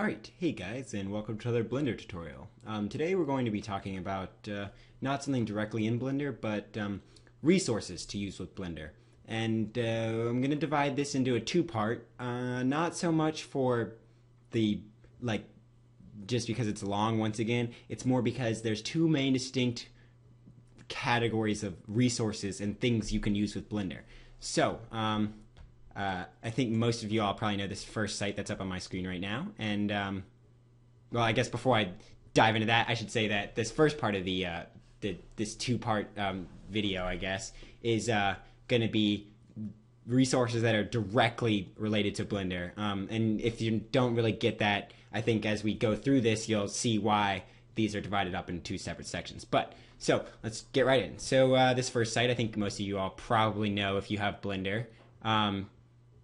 Alright, hey guys, and welcome to another Blender tutorial. Today we're going to be talking about not something directly in Blender, but resources to use with Blender. And I'm going to divide this into a two-part, not so much for the, just because it's long once again, it's more because there's two main distinct categories of resources and things you can use with Blender. So, I think most of you all probably know this first site that's up on my screen right now. And, well, I guess before I dive into that, I should say that this first part of this two-part video, I guess, is going to be resources that are directly related to Blender. And if you don't really get that, I think as we go through this, you'll see why these are divided up into two separate sections. So let's get right in. So this first site, I think most of you all probably know if you have Blender,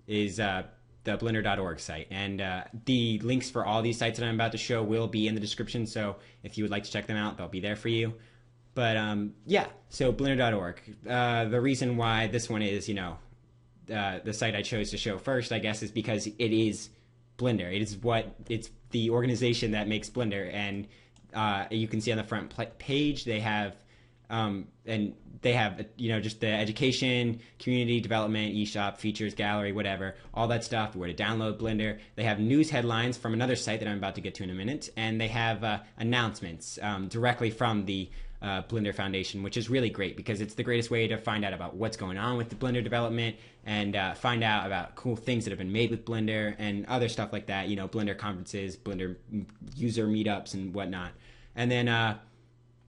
is the blender.org site. And the links for all these sites that I'm about to show will be in the description, so if you would like to check them out, they'll be there for you. But yeah, so blender.org. The reason why this one is, the site I chose to show first, I guess, is because it is Blender. It's the organization that makes Blender, and you can see on the front page they have and they have, just the education, community development, eShop, features, gallery, whatever, all that stuff, where to download Blender. They have news headlines from another site that I'm about to get to in a minute, and they have announcements directly from the Blender Foundation, which is really great because it's the greatest way to find out about what's going on with the Blender development and find out about cool things that have been made with Blender and other stuff like that, Blender conferences, Blender user meetups and whatnot. And then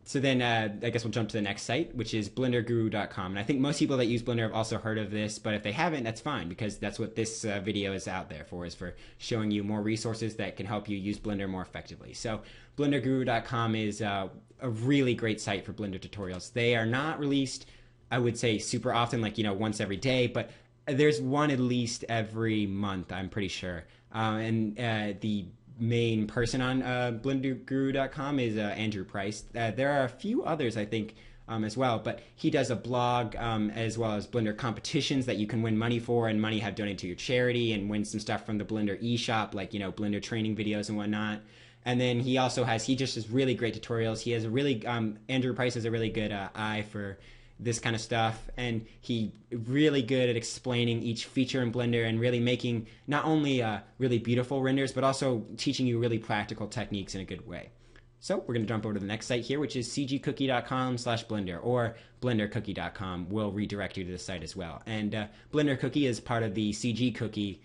So then I guess we'll jump to the next site, which is blenderguru.com. And I think most people that use Blender have also heard of this, but if they haven't, that's fine, because that's what this video is out there for, is for showing you more resources that can help you use Blender more effectively. So blenderguru.com is a really great site for Blender tutorials. They are not released, I would say, super often, once every day, but there's one at least every month, I'm pretty sure. The main person on blenderguru.com is Andrew Price. There are a few others, I think, as well, but he does a blog as well as Blender competitions that you can win money for, and money have donated to your charity, and win some stuff from the Blender eShop, like Blender training videos and whatnot. And then he just has really great tutorials. He has a really Andrew Price has a really good eye for this kind of stuff, and he really good at explaining each feature in Blender and really making not only really beautiful renders, but also teaching you really practical techniques in a good way. So we're going to jump over to the next site here, which is cgcookie.com/blender, or blendercookie.com will redirect you to the site as well. And Blender Cookie is part of the CG Cookie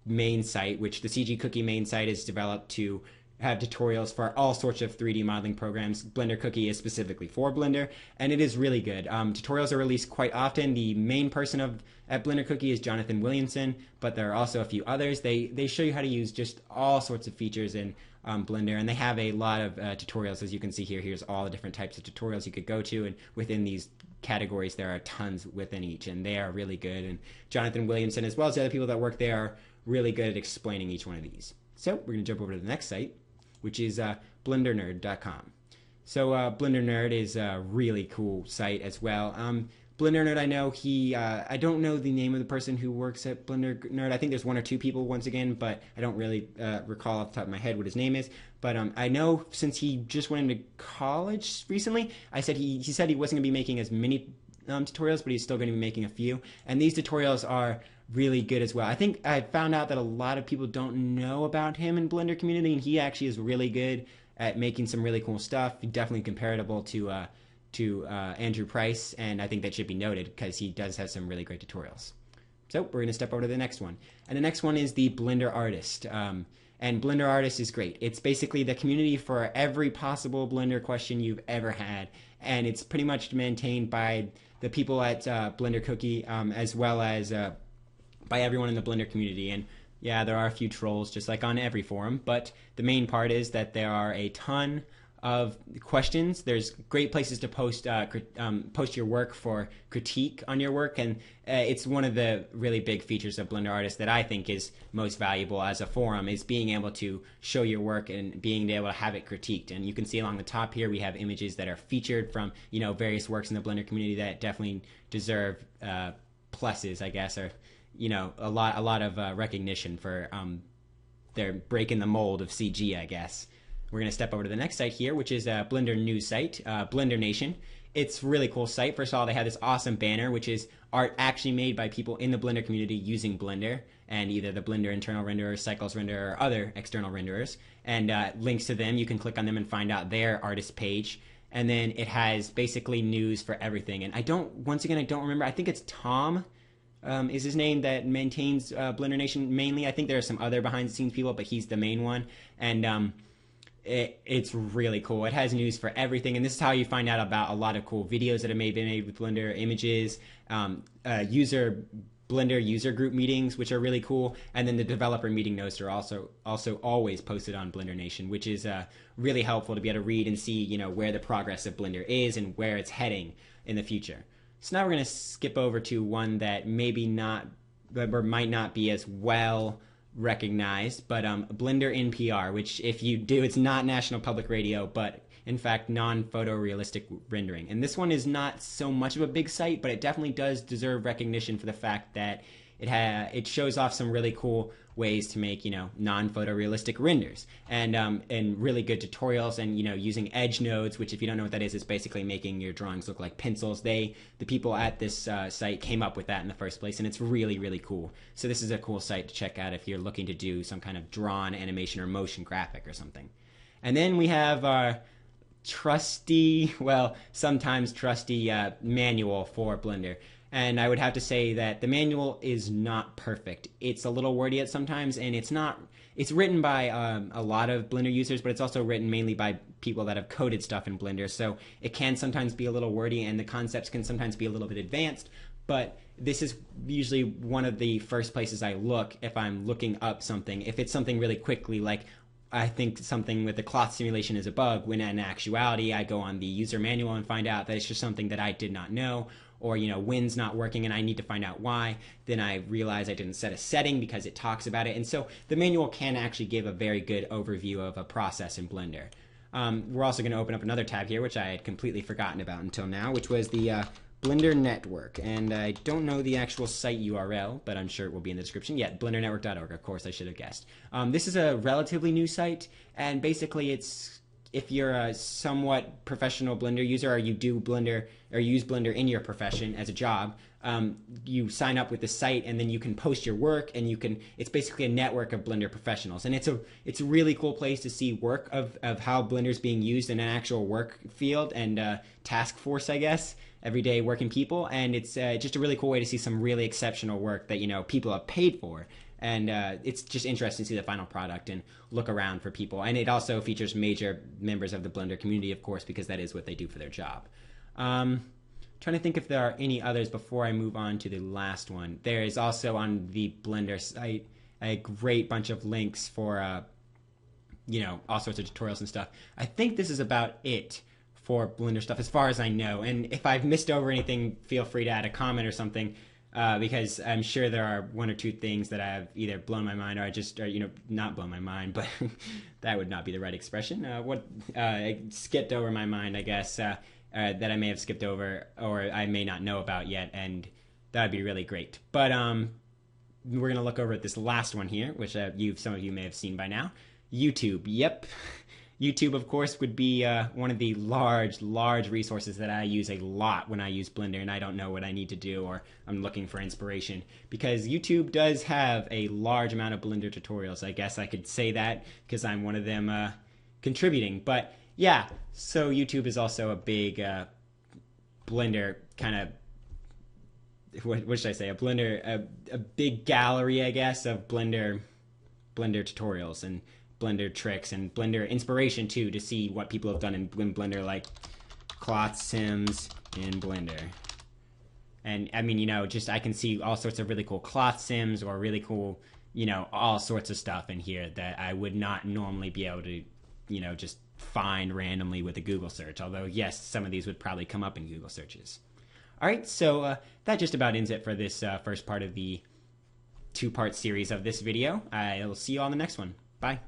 main site, which the CG Cookie main site is developed to have tutorials for all sorts of 3D modeling programs. Blender Cookie is specifically for Blender, and it is really good. Tutorials are released quite often. The main person at Blender Cookie is Jonathan Williamson, but there are also a few others. They show you how to use just all sorts of features in Blender, and they have a lot of tutorials. As you can see here, here's all the different types of tutorials you could go to, and within these categories there are tons within each, and they are really good. And Jonathan Williamson, as well as the other people that work there, are really good at explaining each one of these. So we're going to jump over to the next site, which is blendernerd.com. So Blender Nerd is a really cool site as well. Blender Nerd, I know I don't know the name of the person who works at Blender Nerd. I think there's one or two people once again, but I don't really recall off the top of my head what his name is. But I know since he just went into college recently, he said he wasn't going to be making as many tutorials, but he's still going to be making a few. And these tutorials are really good as well. I think I found out that a lot of people don't know about him in Blender community, and he actually is really good at making some really cool stuff. Definitely comparable to Andrew Price, and I think that should be noted because he does have some really great tutorials. So we're going to step over to the next one. And the next one is the Blender Artist. And Blender Artist is great. It's basically the community for every possible Blender question you've ever had, and it's pretty much maintained by the people at Blender Cookie, as well as by everyone in the Blender community. And yeah, there are a few trolls, just like on every forum, but the main part is that there are a ton of questions. There's great places to post your work for critique on your work, and it's one of the really big features of Blender Artist that I think is most valuable as a forum, is being able to show your work and being able to have it critiqued. And you can see along the top here we have images that are featured from various works in the Blender community that definitely deserve pluses, I guess, or a lot of recognition for they're breaking the mold of CG, I guess. We're going to step over to the next site here, which is a Blender news site, Blender Nation. It's a really cool site. First of all, they have this awesome banner, which is art actually made by people in the Blender community using Blender, and either the Blender internal renderer, Cycles renderer, or other external renderers. And links to them, you can click on them and find out their artist page. And then it has basically news for everything. And I don't remember. I think it's Tom is his name that maintains Blender Nation mainly. I think there are some other behind the scenes people, but he's the main one. And it's really cool. It has news for everything, and this is how you find out about a lot of cool videos that have been made with Blender, images, Blender user group meetings, which are really cool, and then the developer meeting notes are also always posted on Blender Nation, which is really helpful to be able to read and see where the progress of Blender is and where it's heading in the future. So now we're going to skip over to one that maybe not or might not be as well recognized, but Blender NPR, which if you do, it's not National Public Radio, but in fact non-photorealistic rendering. And this one is not so much of a big site, but it definitely does deserve recognition for the fact that it shows off some really cool ways to make non-photorealistic renders, and really good tutorials, and using edge nodes, which if you don't know what that is, it's basically making your drawings look like pencils. The people at this site came up with that in the first place, and it's really, really cool. So this is a cool site to check out if you're looking to do some kind of drawn animation or motion graphic or something. And then we have our sometimes trusty manual for Blender. And I would have to say that the manual is not perfect. It's a little wordy at sometimes, and it's written by a lot of Blender users, but it's also written mainly by people that have coded stuff in Blender. So it can sometimes be a little wordy, and the concepts can sometimes be a little bit advanced. But this is usually one of the first places I look if I'm looking up something. If it's something really quickly, like I think something with the cloth simulation is a bug, when in actuality I go on the user manual and find out that it's just something that I did not know, or wind's not working and I need to find out why. Then I realize I didn't set a setting because it talks about it. And so the manual can actually give a very good overview of a process in Blender. We're also going to open up another tab here, which I had completely forgotten about until now, which was the Blender Network. And I don't know the actual site URL, but I'm sure it will be in the description. Yeah, blendernetwork.org, of course, I should have guessed. This is a relatively new site, and basically if you're a somewhat professional Blender user, or you do Blender or use Blender in your profession as a job, you sign up with the site, and then you can post your work, and it's basically a network of Blender professionals. And it's a really cool place to see work of how Blender's being used in an actual work field and task force, I guess, everyday working people. And it's just a really cool way to see some really exceptional work that people have paid for. And it's just interesting to see the final product and look around for people. And it also features major members of the Blender community, of course, because that is what they do for their job. Trying to think if there are any others before I move on to the last one. There is also on the Blender site a great bunch of links for all sorts of tutorials and stuff. I think this is about it for Blender stuff as far as I know. And if I've missed over anything, feel free to add a comment or something. Because I'm sure there are one or two things that have either blown my mind, or not blown my mind, but that would not be the right expression. I skipped over my mind, I guess, that I may have skipped over or I may not know about yet, and that would be really great. But we're going to look over at this last one here, which some of you may have seen by now. YouTube. Yep. YouTube, of course, would be one of the large resources that I use a lot when I use Blender and I don't know what I need to do, or I'm looking for inspiration, because YouTube does have a large amount of Blender tutorials. I guess I could say that because I'm one of them contributing. But yeah, so YouTube is also a big Blender kind of, what should I say, a big gallery, I guess, of Blender tutorials and Blender tricks and Blender inspiration too, to see what people have done in Blender, like cloth sims in Blender. And I mean, I can see all sorts of really cool cloth sims, or really cool, all sorts of stuff in here that I would not normally be able to, just find randomly with a Google search. Although, yes, some of these would probably come up in Google searches. All right, so that just about ends it for this first part of the two-part series of this video. I'll see you all in the next one. Bye.